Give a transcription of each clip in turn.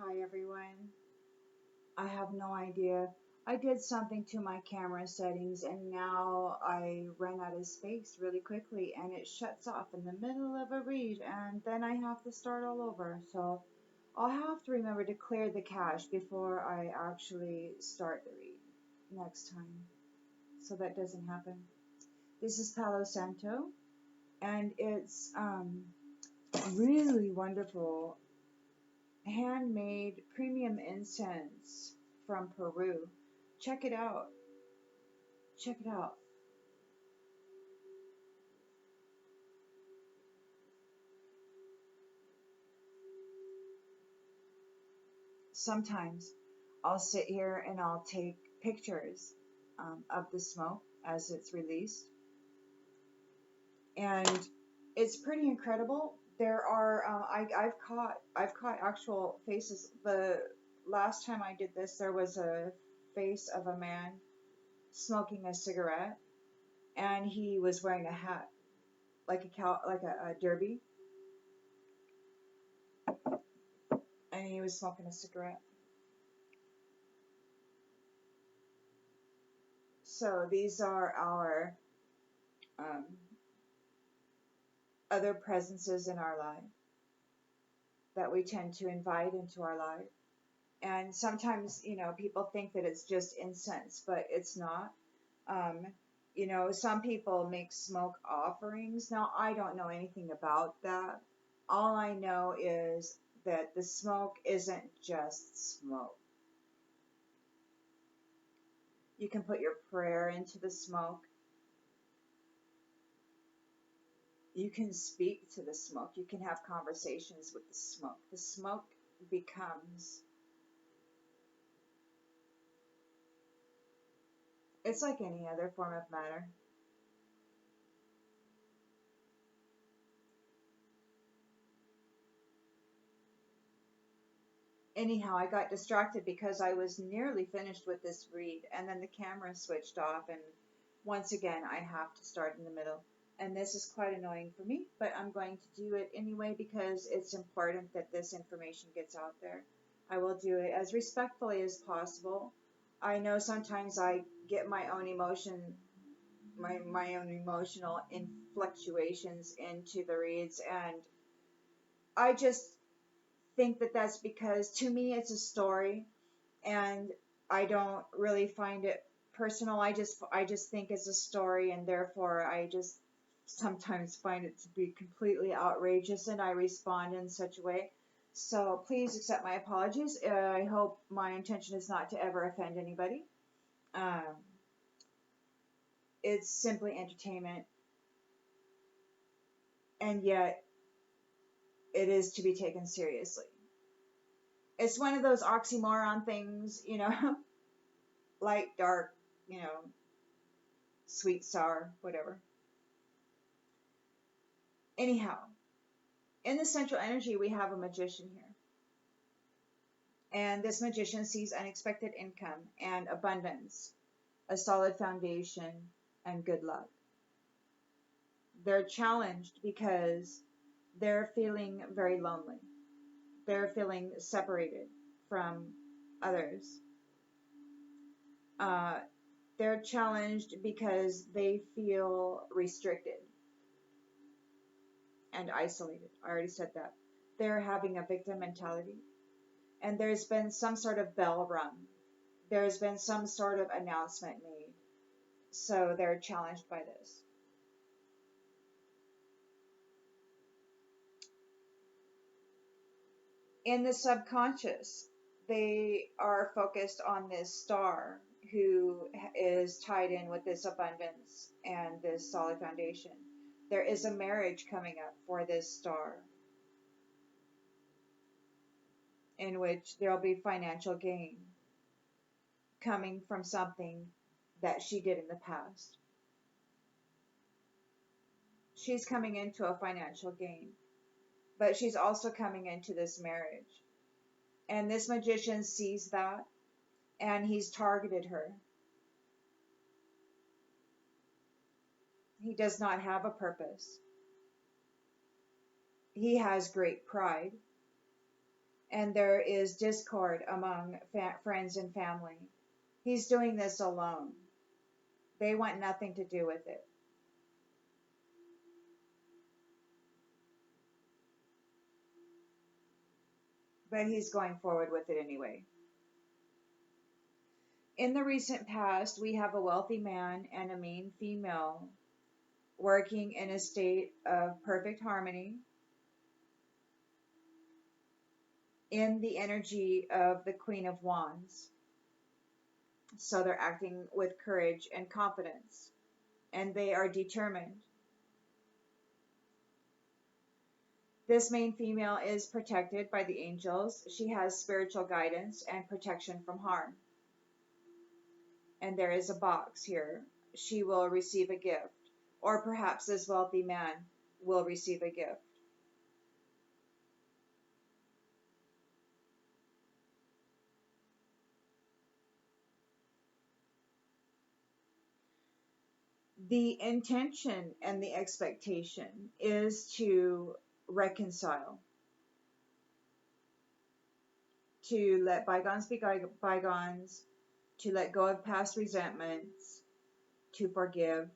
Hi everyone. I have no idea. I did something to my camera settings and now I ran out of space really quickly and it shuts off in the middle of a read and then I have to start all over. So I'll have to remember to clear the cache before I actually start the read next time so that doesn't happen. This is Palo Santo and it's really wonderful handmade premium incense from Peru. Check it out. Check it out. Sometimes I'll sit here and I'll take pictures of the smoke as it's released, and it's pretty incredible. There are I've caught actual faces. The last time I did this, there was a face of a man smoking a cigarette, and he was wearing a hat like a derby, and he was smoking a cigarette. So these are our um, other presences in our life that we tend to invite into our life. And sometimes, people think that it's just incense, but it's not. Um, some people make smoke offerings. Now, I don't know anything about that. All I know is that the smoke isn't just smoke. You can put your prayer into the smoke. You can speak to the smoke. You can have conversations with the smoke. The smoke becomes, it's like any other form of matter. Anyhow, I got distracted because I was nearly finished with this read and then the camera switched off, and once again I have to start in the middle. And this is quite annoying for me, but I'm going to do it anyway because it's important that this information gets out there. I will do it as respectfully as possible. I know sometimes I get my own emotional fluctuations into the reads, and I just think that that's because to me it's a story and I don't really find it personal. I just think it's a story, and therefore I just sometimes find it to be completely outrageous, and I respond in such a way. So please accept my apologies. I hope my intention is not to ever offend anybody. Um, it's simply entertainment, and yet it is to be taken seriously. It's one of those oxymoron things, light, dark, you know, sweet, sour, whatever. Anyhow, in the central energy, we have a magician here. And this magician sees unexpected income and abundance, a solid foundation, and good luck. They're challenged because they're feeling very lonely. They're feeling separated from others. Uh, they're challenged because they feel restricted and isolated. I already said that. They're having a victim mentality. And there's been some sort of bell rung. There's been some sort of announcement made. So they're challenged by this. In the subconscious, they are focused on this star who is tied in with this abundance and this solid foundation. There is a marriage coming up for this star in which there will be financial gain coming from something that she did in the past. She's coming into a financial gain, but she's also coming into this marriage. And this magician sees that, and he's targeted her. He does not have a purpose. He has great pride, and there is discord among friends and family. He's doing this alone. They want nothing to do with it. But he's going forward with it anyway. In the recent past, we have a wealthy man and a mean female working in a state of perfect harmony in the energy of the Queen of Wands. So they're acting with courage and confidence, and they are determined. This main female is protected by the angels. She has spiritual guidance and protection from harm. And there is a box here. She will receive a gift, or perhaps this wealthy man will receive a gift. The intention and the expectation is to reconcile, to let bygones be bygones, to let go of past resentments, to forgive,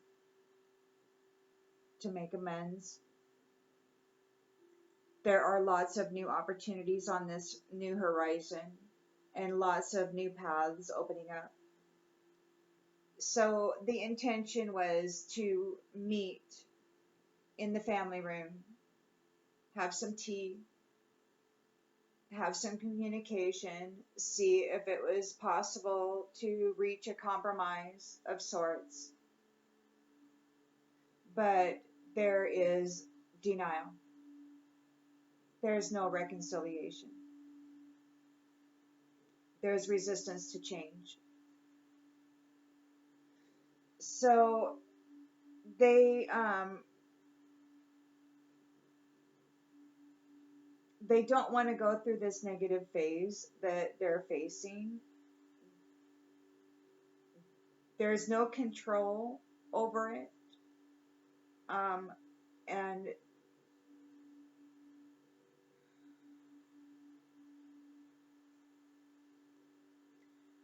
to make amends. There are lots of new opportunities on this new horizon and lots of new paths opening up. So the intention was to meet in the family room, have some tea, have some communication, see if it was possible to reach a compromise of sorts. But there is denial. There's no reconciliation. There's resistance to change. So they don't want to go through this negative phase that they're facing. There's no control over it. And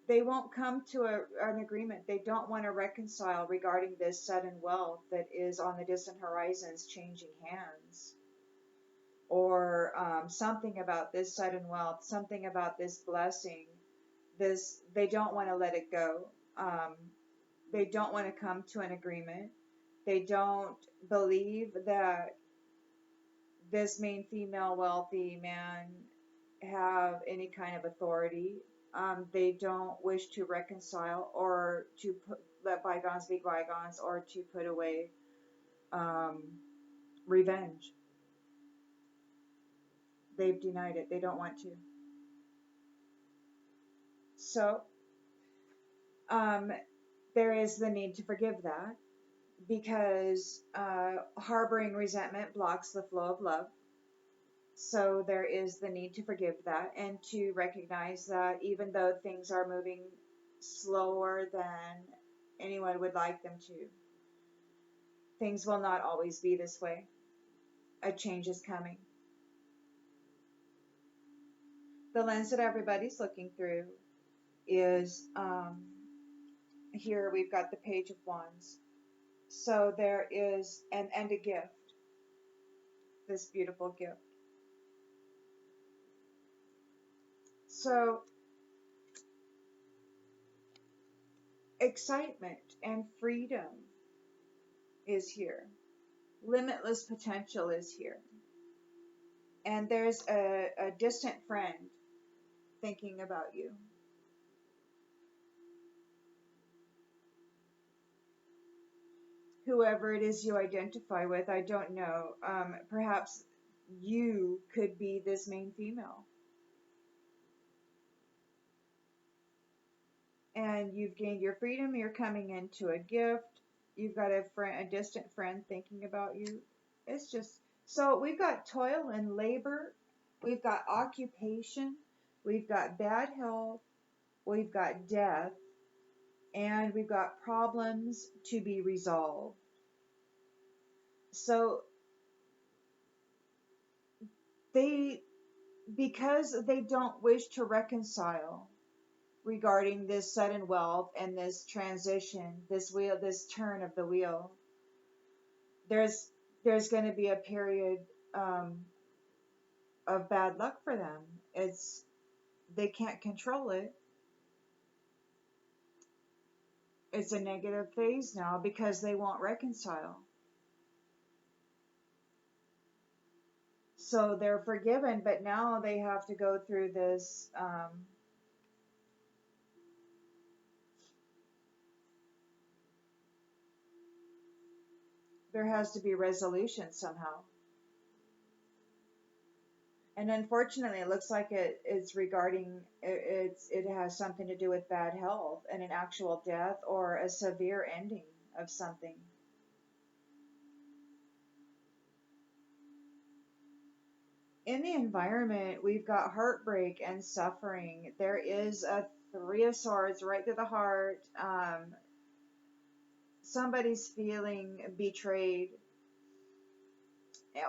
they won't come to an agreement. They don't want to reconcile regarding this sudden wealth that is on the distant horizons changing hands. Or something about this sudden wealth, something about this blessing. They don't want to let it go. They don't want to come to an agreement. They don't believe that this main female wealthy man have any kind of authority. They don't wish to reconcile or to let bygones be bygones, or to put away revenge. They've denied it. They don't want to. So there is the need to forgive that, because harboring resentment blocks the flow of love. So there is the need to forgive that, and to recognize that even though things are moving slower than anyone would like them to, things will not always be this way. A change is coming. The lens that everybody's looking through is here we've got the Page of Wands. So there is and a gift, this beautiful gift. So excitement and freedom is here. Limitless potential is here. And there's a distant friend thinking about you. Whoever it is you identify with, I don't know. Perhaps you could be this main female. And you've gained your freedom. You're coming into a gift. You've got a distant friend thinking about you. It's just, so we've got toil and labor. We've got occupation. We've got bad health. We've got death. And we've got problems to be resolved. So because they don't wish to reconcile regarding this sudden wealth and this transition, this turn of the wheel. There's there's going to be a period um, of bad luck for them. It's They can't control it. It's a negative phase now because they won't reconcile. So they're forgiven, but now they have to go through this. There has to be resolution somehow. And unfortunately, it looks like it's regarding it has something to do with bad health and an actual death or a severe ending of something. In the environment, we've got heartbreak and suffering. There is a Three of Swords right to the heart. Somebody's feeling betrayed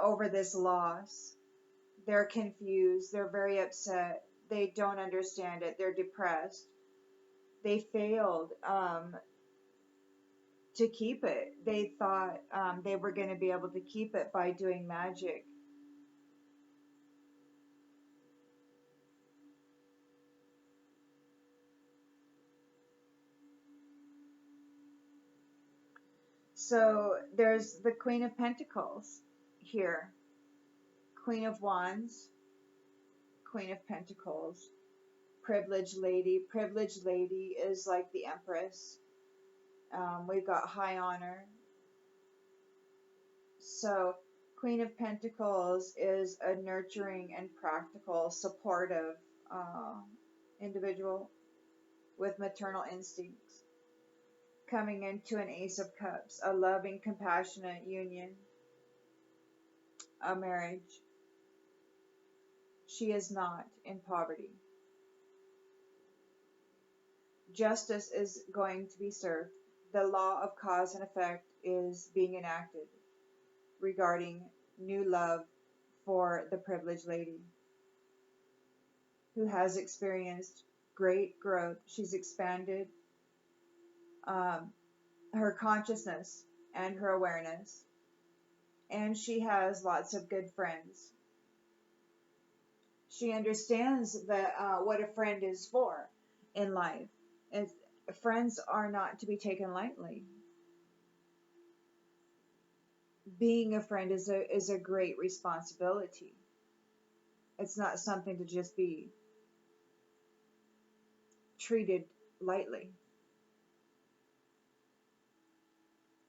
over this loss. They're confused. They're very upset. They don't understand it. They're depressed. They failed to keep it. They thought they were going to be able to keep it by doing magic. So there's the Queen of Pentacles here. Queen of Wands, Queen of Pentacles, Privileged Lady. Privileged Lady is like the Empress. We've got High Honor. So Queen of Pentacles is a nurturing and practical, supportive individual with maternal instincts. Coming into an Ace of Cups, a loving, compassionate union, a marriage. She is not in poverty. Justice is going to be served. The law of cause and effect is being enacted regarding new love for the privileged lady who has experienced great growth. She's expanded her consciousness and her awareness, and she has lots of good friends. She understands that what a friend is for in life. And friends are not to be taken lightly. Being a friend is a great responsibility. It's not something to just be treated lightly.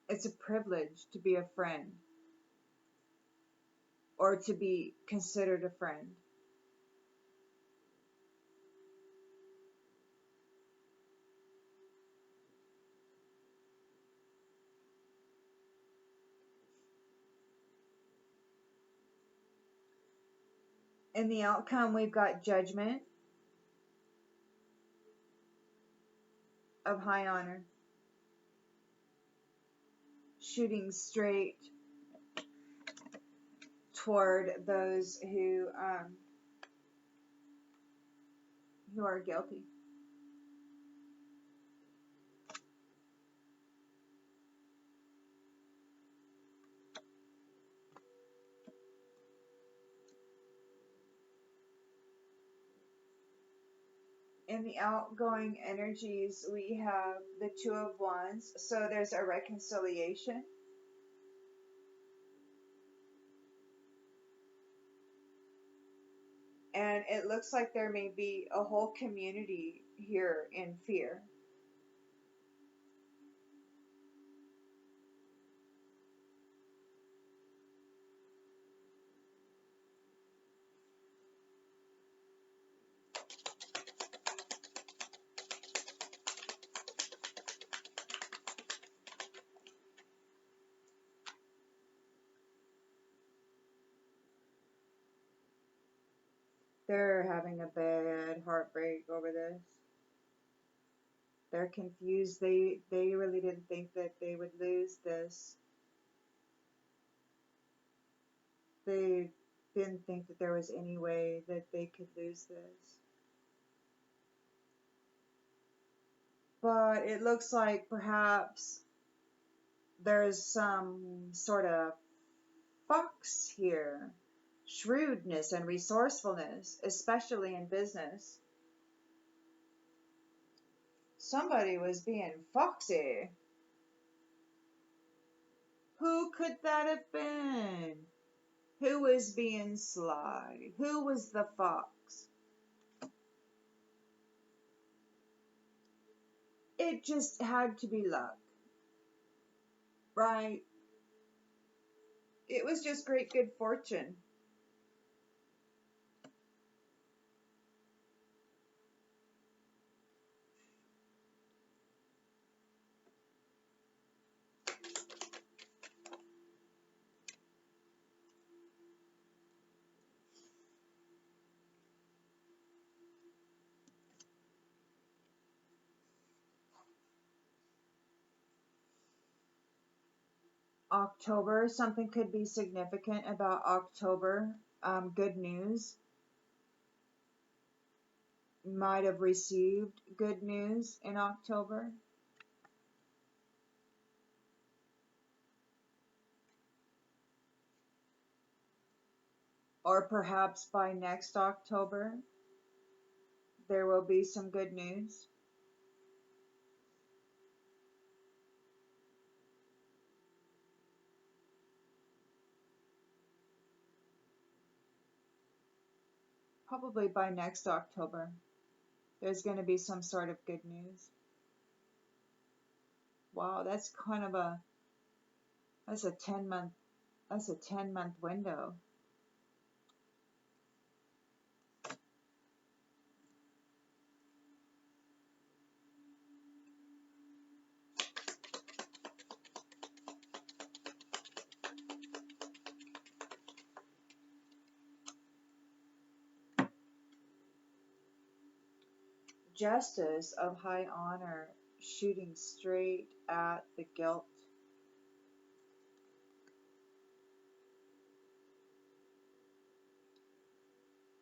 It's a privilege to be a friend or to be considered a friend. In the outcome, we've got Judgment of High Honor, shooting straight toward those who are guilty. In the outgoing energies, we have the Two of Wands, so there's a reconciliation. And it looks like there may be a whole community here in fear. They're having a bad heartbreak over this. They're confused. They really didn't think that they would lose this. They didn't think that there was any way that they could lose this. But it looks like perhaps there's some sort of fox here. Shrewdness and resourcefulness, especially in business. Somebody was being foxy. Who could that have been? Who was being sly? Who was the fox? It just had to be luck, right? It was just great good fortune. October, something could be significant about October. Good news. Might have received good news in October. Or perhaps by next October, there will be some good news. Probably by next October, there's going to be some sort of good news. Wow, that's kind of that's a 10-month window. Justice of high honor, shooting straight at the guilt.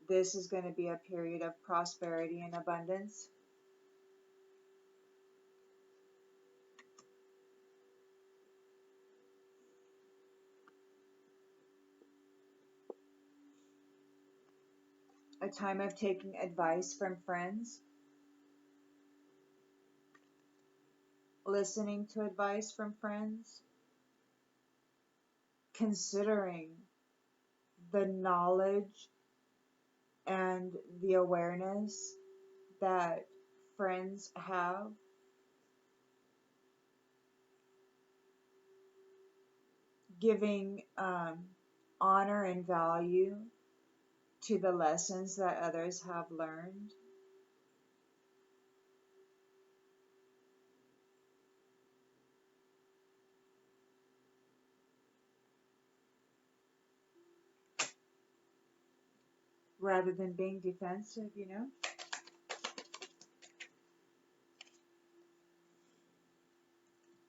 This is going to be a period of prosperity and abundance. A time of taking advice from friends, listening to advice from friends, considering the knowledge and the awareness that friends have, giving honor and value to the lessons that others have learned. Rather than being defensive, you know?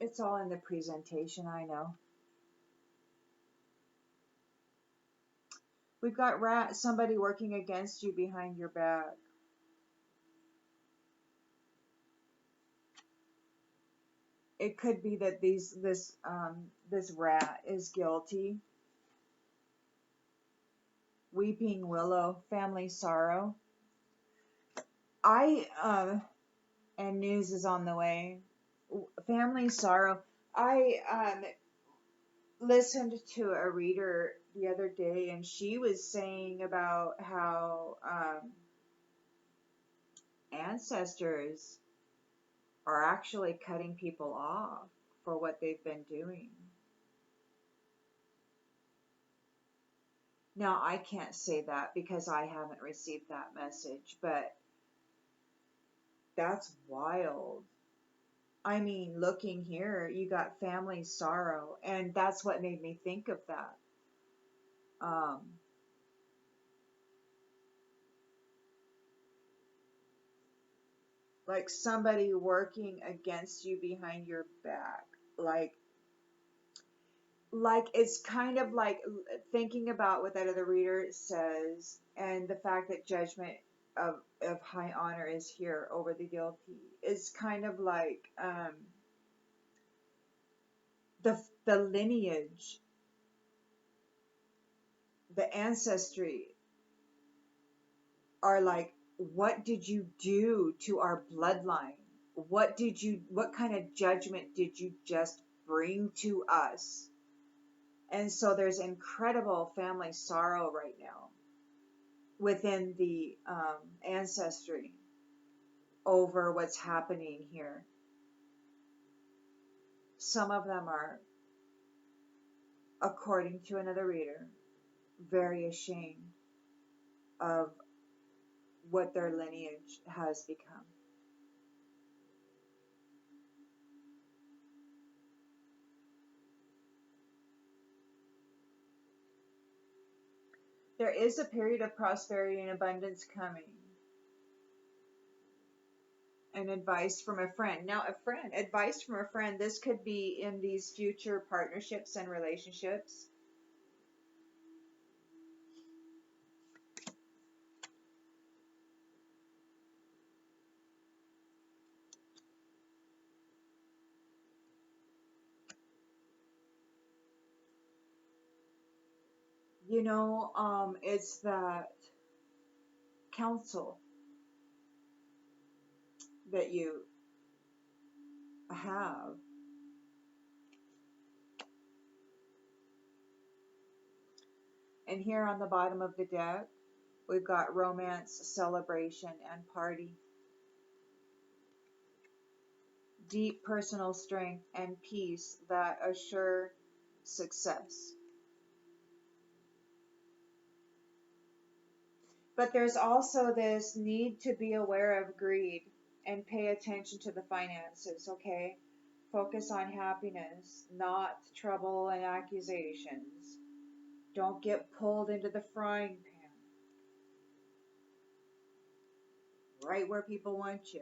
It's all in the presentation, I know. We've got somebody working against you behind your back. It could be that this rat is guilty. Weeping willow, family sorrow. And news is on the way. Family sorrow. I listened to a reader the other day, and she was saying about how ancestors are actually cutting people off for what they've been doing. Now, I can't say that because I haven't received that message, but that's wild. I mean, looking here, you got family sorrow, and that's what made me think of that. Like somebody working against you behind your back. Like like it's kind of like thinking about what that other reader says, and the fact that judgment of high honor is here over the guilty is kind of like the lineage, the ancestry are like, what did you do to our bloodline? What kind of judgment did you just bring to us? And so there's incredible family sorrow right now within the ancestry over what's happening here. Some of them are, according to another reader, very ashamed of what their lineage has become. There is a period of prosperity and abundance coming. And advice from a friend. Now, advice from a friend, this could be in these future partnerships and relationships. It's that counsel that you have. And here on the bottom of the deck, we've got romance, celebration, and party. Deep personal strength and peace that assure success. But there's also this need to be aware of greed and pay attention to the finances, okay? Focus on happiness, not trouble and accusations. Don't get pulled into the frying pan, right where people want you.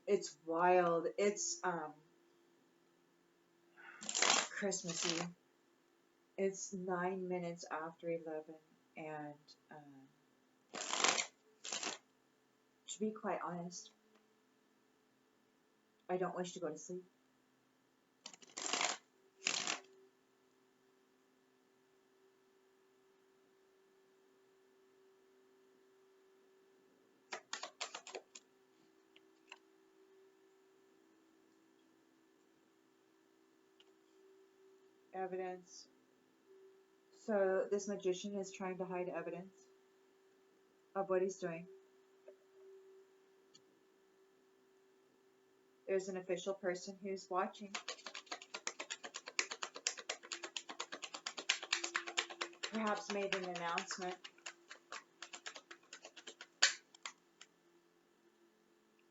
It's wild. It's Christmas Eve. It's 9 minutes after 11, and to be quite honest, I don't wish to go to sleep. Evidence. So this magician is trying to hide evidence of what he's doing. There's an official person who's watching. Perhaps made an announcement.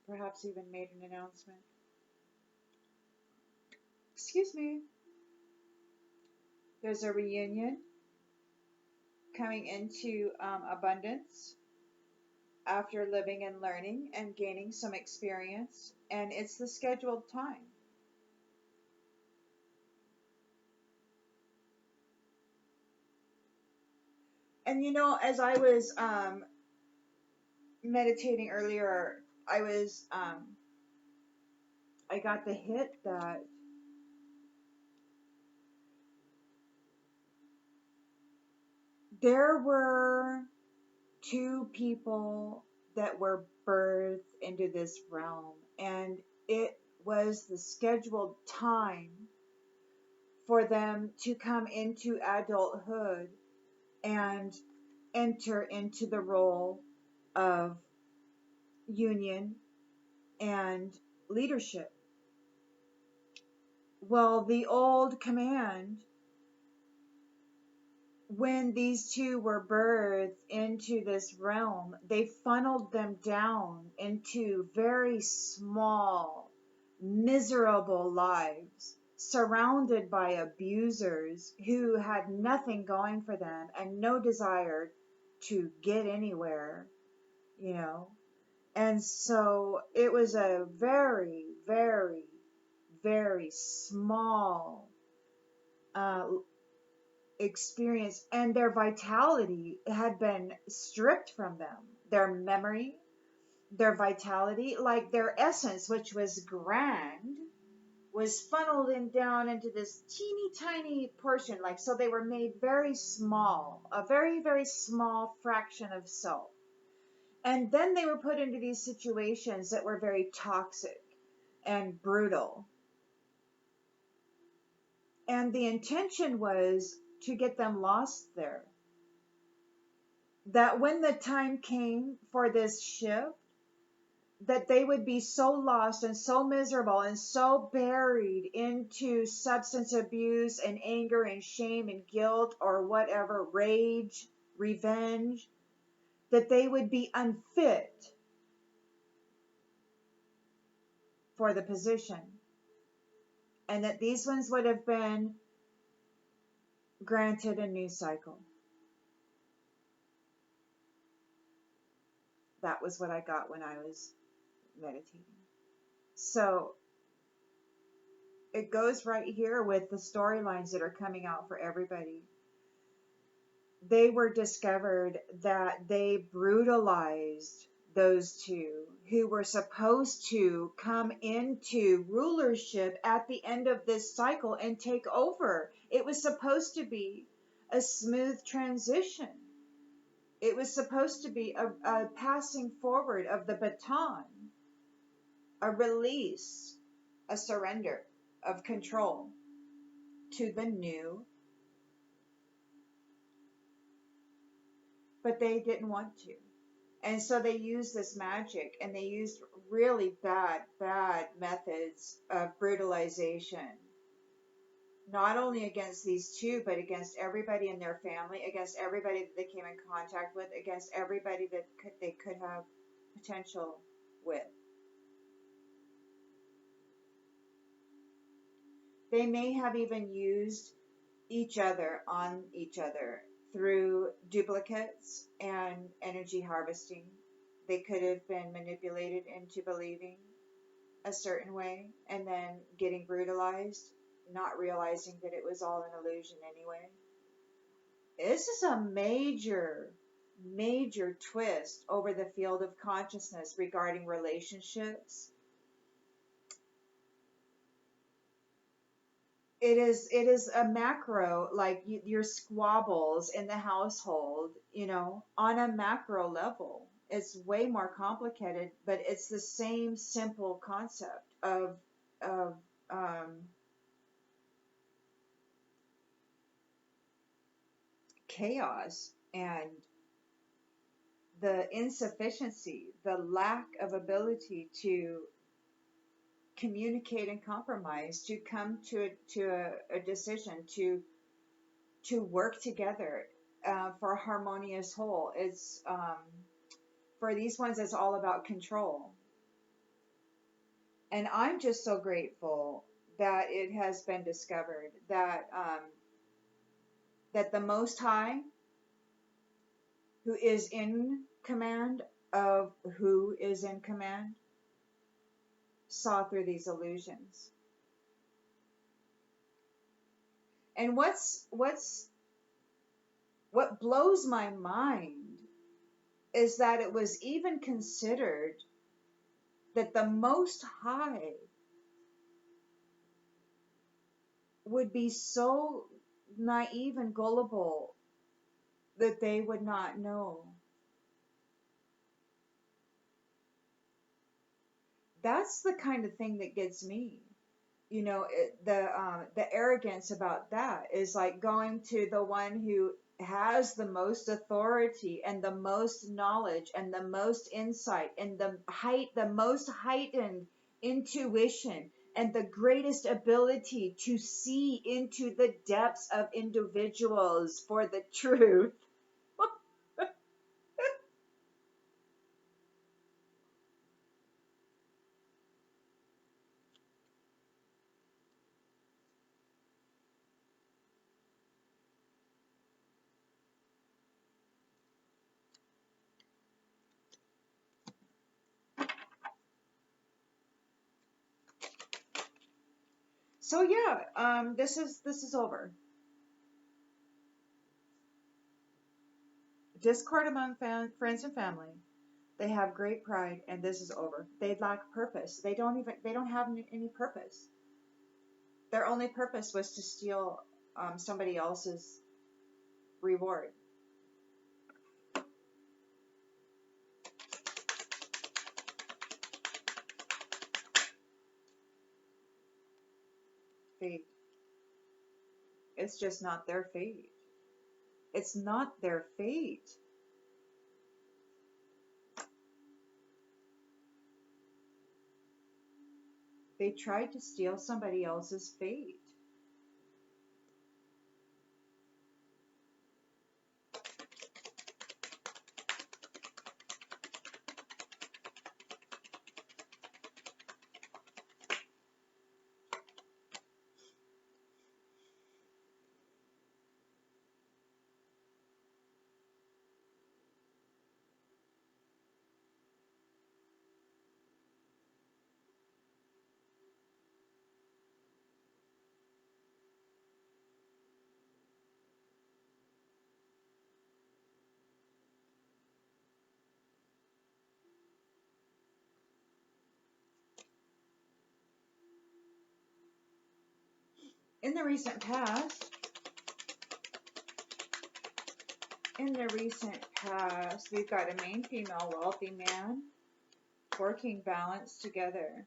Perhaps even made an announcement. Excuse me. There's a reunion coming into abundance after living and learning and gaining some experience, and it's the scheduled time. And as I was meditating earlier, I got the hit that there were two people that were birthed into this realm, and it was the scheduled time for them to come into adulthood and enter into the role of union and leadership. Well, the old command, when these two were birthed into this realm, they funneled them down into very small, miserable lives, surrounded by abusers who had nothing going for them and no desire to get anywhere, you know. And so it was a very, very, very small uh, experience, and their vitality had been stripped from them. Their memory, their vitality, like their essence, which was grand, was funneled in down into this teeny tiny portion. Like, so they were made very small, a very, very small fraction of self. And then they were put into these situations that were very toxic and brutal. And the intention was to get them lost there. That when the time came for this shift, that they would be so lost and so miserable and so buried into substance abuse and anger and shame and guilt or whatever, rage, revenge, that they would be unfit for the position. And that these ones would have been granted a new cycle. That was what I got when I was meditating. So it goes right here with the storylines that are coming out for everybody. They were discovered that they brutalized those two who were supposed to come into rulership at the end of this cycle and take over. It was supposed to be a smooth transition. It was supposed to be a passing forward of the baton, a release, a surrender of control to the new. But they didn't want to. And so they used this magic, and they used really bad methods of brutalization. Not only against these two, but against everybody in their family, against everybody that they came in contact with, against everybody that they could have potential with. They may have even used each other on each other through duplicates and energy harvesting. They could have been manipulated into believing a certain way and then getting brutalized, not realizing that it was all an illusion anyway. This is a major, major twist over the field of consciousness regarding relationships. It is a macro, like your squabbles in the household, on a macro level. It's way more complicated, but it's the same simple concept of chaos and the insufficiency, the lack of ability to communicate and compromise, to come to a decision, to work together for a harmonious whole. It's for these ones, it's all about control. And I'm just so grateful that it has been discovered that that the Most High, who is in command of who is in command, saw through these illusions. And what blows my mind is that it was even considered that the Most High would be so naive and gullible that they would not know. That's the kind of thing that gets me. The arrogance about that is like going to the one who has the most authority and the most knowledge and the most insight and the most heightened intuition and the greatest ability to see into the depths of individuals for the truth. So yeah, this is over. Discord among friends and family. They have great pride, and this is over. They lack purpose. They don't have any purpose. Their only purpose was to steal somebody else's reward. Fate. It's just not their fate. It's not their fate. They tried to steal somebody else's fate. In the recent past, we've got a main female wealthy man working balance together.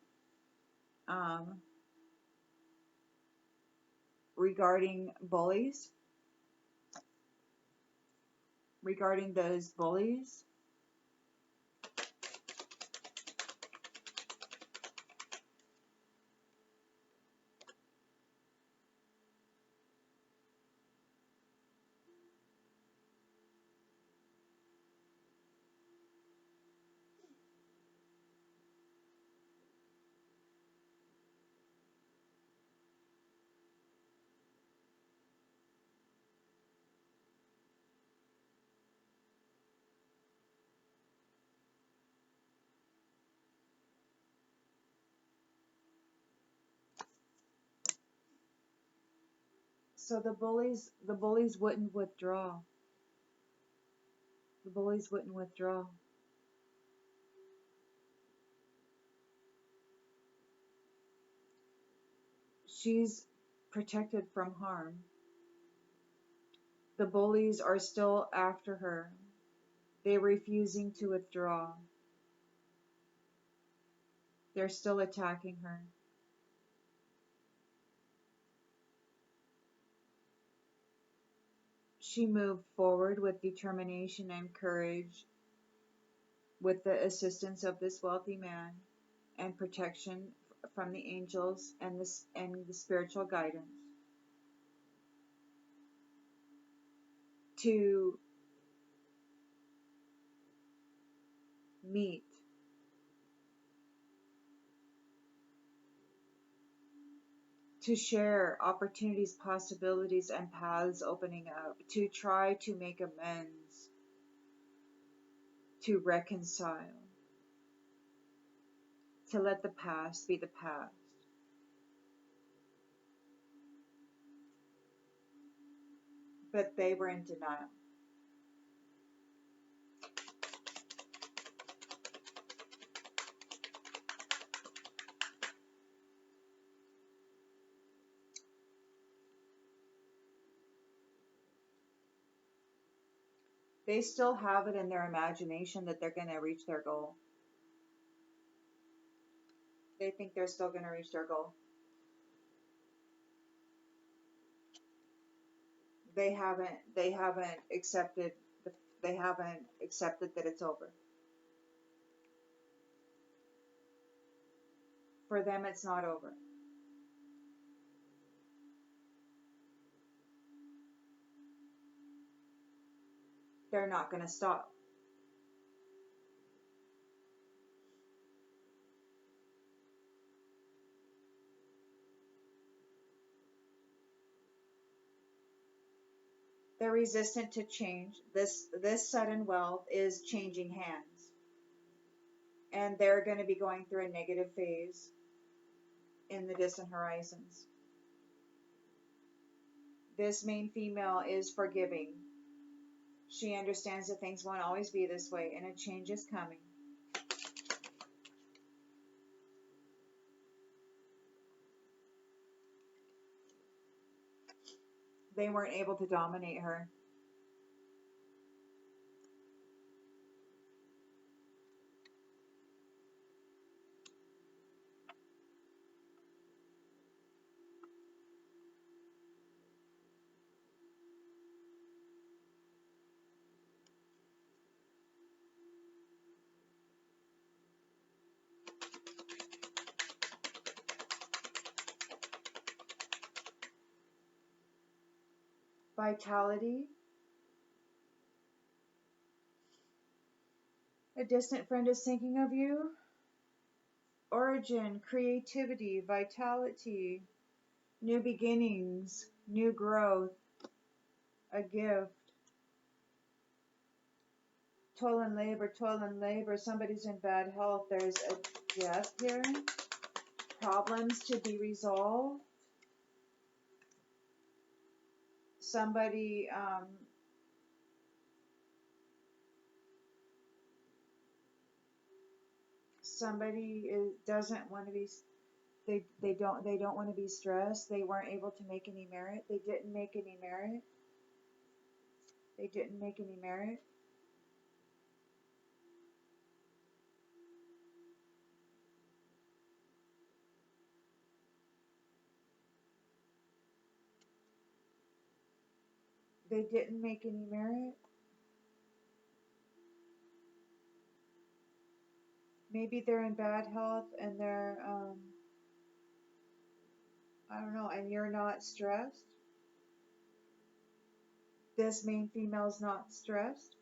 Regarding bullies, regarding those bullies, so the bullies wouldn't withdraw. The bullies wouldn't withdraw. She's protected from harm. The bullies are still after her. They're refusing to withdraw. They're still attacking her. She moved forward with determination and courage with the assistance of this wealthy man and protection from the angels and the spiritual guidance to meet, to share opportunities, possibilities, and paths opening up, to try to make amends, to reconcile, to let the past be the past. But they were in denial. They still have it in their imagination that they're going to reach their goal. They think they're still going to reach their goal. They haven't accepted that it's over. For them, it's not over. they're not going to stop. They're resistant to change. This sudden wealth is changing hands. And they're going to be going through a negative phase in the distant horizons. This main female is forgiving. She understands that things won't always be this way and a change is coming. They weren't able to dominate her. Vitality. A distant friend is thinking of you. Origin, creativity, vitality, new beginnings, new growth, a gift. Toil and labor, somebody's in bad health. There's a death here. Problems to be resolved. Somebody doesn't want to be, they don't want to be stressed. They weren't able to make any merit. They didn't make any merit. They didn't make any merit. They didn't make any merit. Maybe they're in bad health and they're, I don't know, and you're not stressed. This main female's not stressed.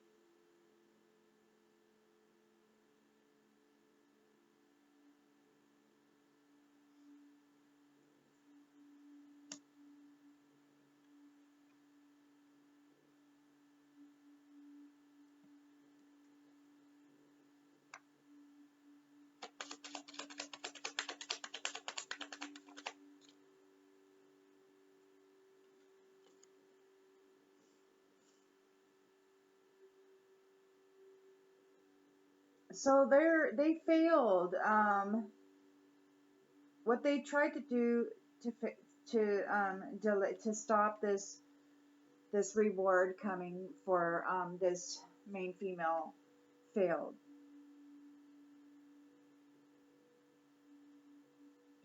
So they failed. What they tried to do to stop this reward coming for this main female failed.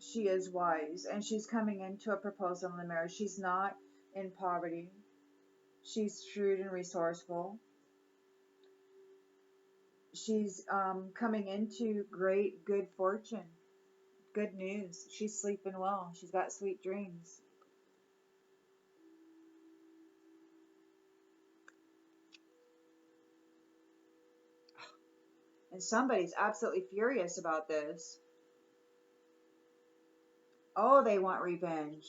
She is wise and she's coming into a proposal in the marriage. She's not in poverty. She's shrewd and resourceful. She's coming into great good fortune, good news. She's sleeping well. She's got sweet dreams. And somebody's absolutely furious about this. Oh, they want revenge.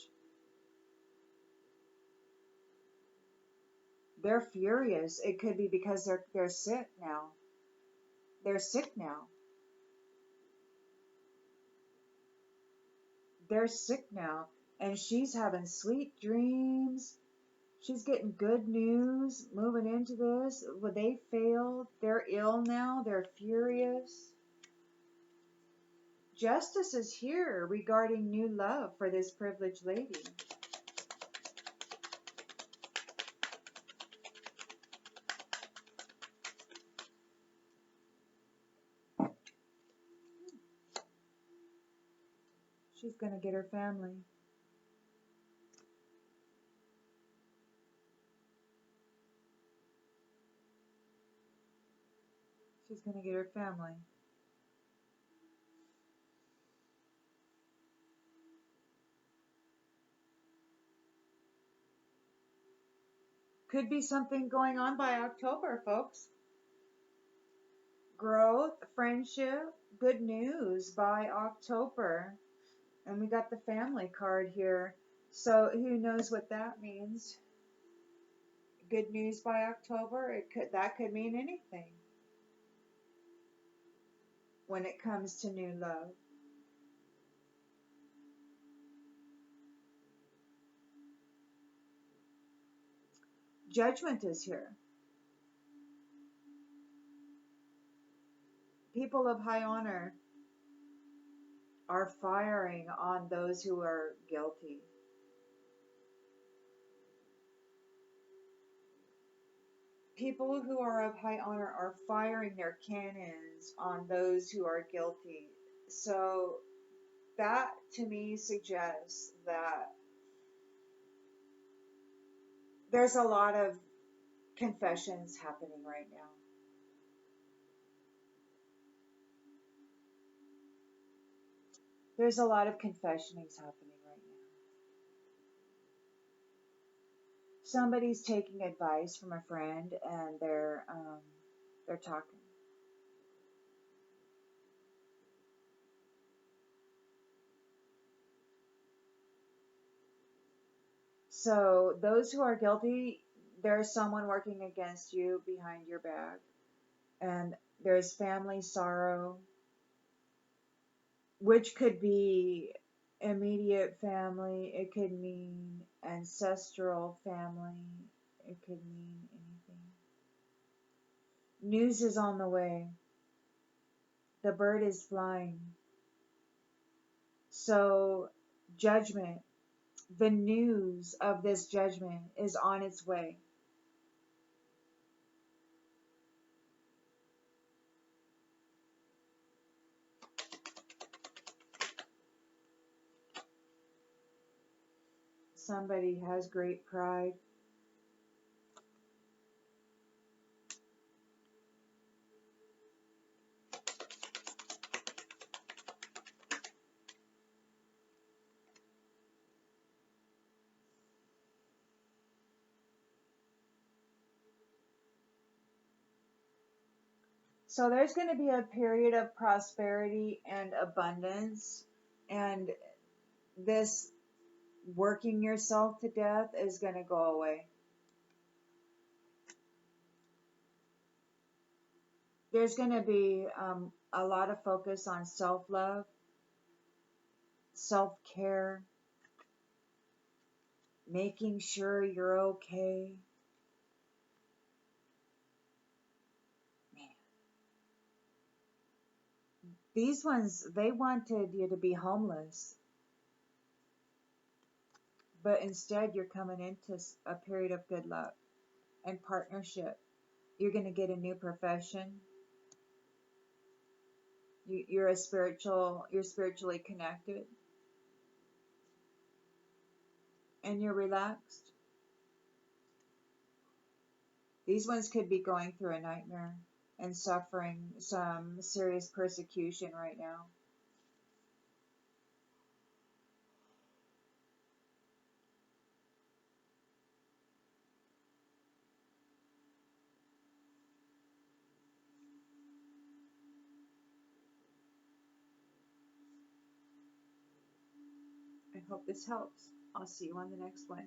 They're furious. It could be because they're sick now. They're sick now. They're sick now. And she's having sweet dreams. She's getting good news moving into this. Well, they failed. They're ill now. They're furious. Justice is here regarding new love for this privileged lady. She's going to get her family. She's going to get her family. Could be something going on by October, folks. Growth, friendship, good news by October. And we got the family card here. So who knows what that means? Good news by October, that could mean anything when it comes to new love. Judgment is here. People of high honor are firing on those who are guilty. People who are of high honor are firing their cannons on those who are guilty. So that to me suggests that there's a lot of confessions happening right now. There's a lot of confessionings happening right now. Somebody's taking advice from a friend and they're talking. So those who are guilty, there's someone working against you behind your back, and there's family sorrow, which could be immediate family, it could mean ancestral family, it could mean anything. News is on the way. The bird is flying. So judgment, the news of this judgment is on its way. Somebody has great pride. So there's going to be a period of prosperity and abundance, and this working yourself to death is going to go away. There's going to be a lot of focus on self-love, self-care, making sure you're okay. Man. These ones, they wanted you to be homeless. But instead, you're coming into a period of good luck and partnership. You're going to get a new profession. You're spiritually connected. And you're relaxed. These ones could be going through a nightmare and suffering some serious persecution right now. I hope this helps. I'll see you on the next one.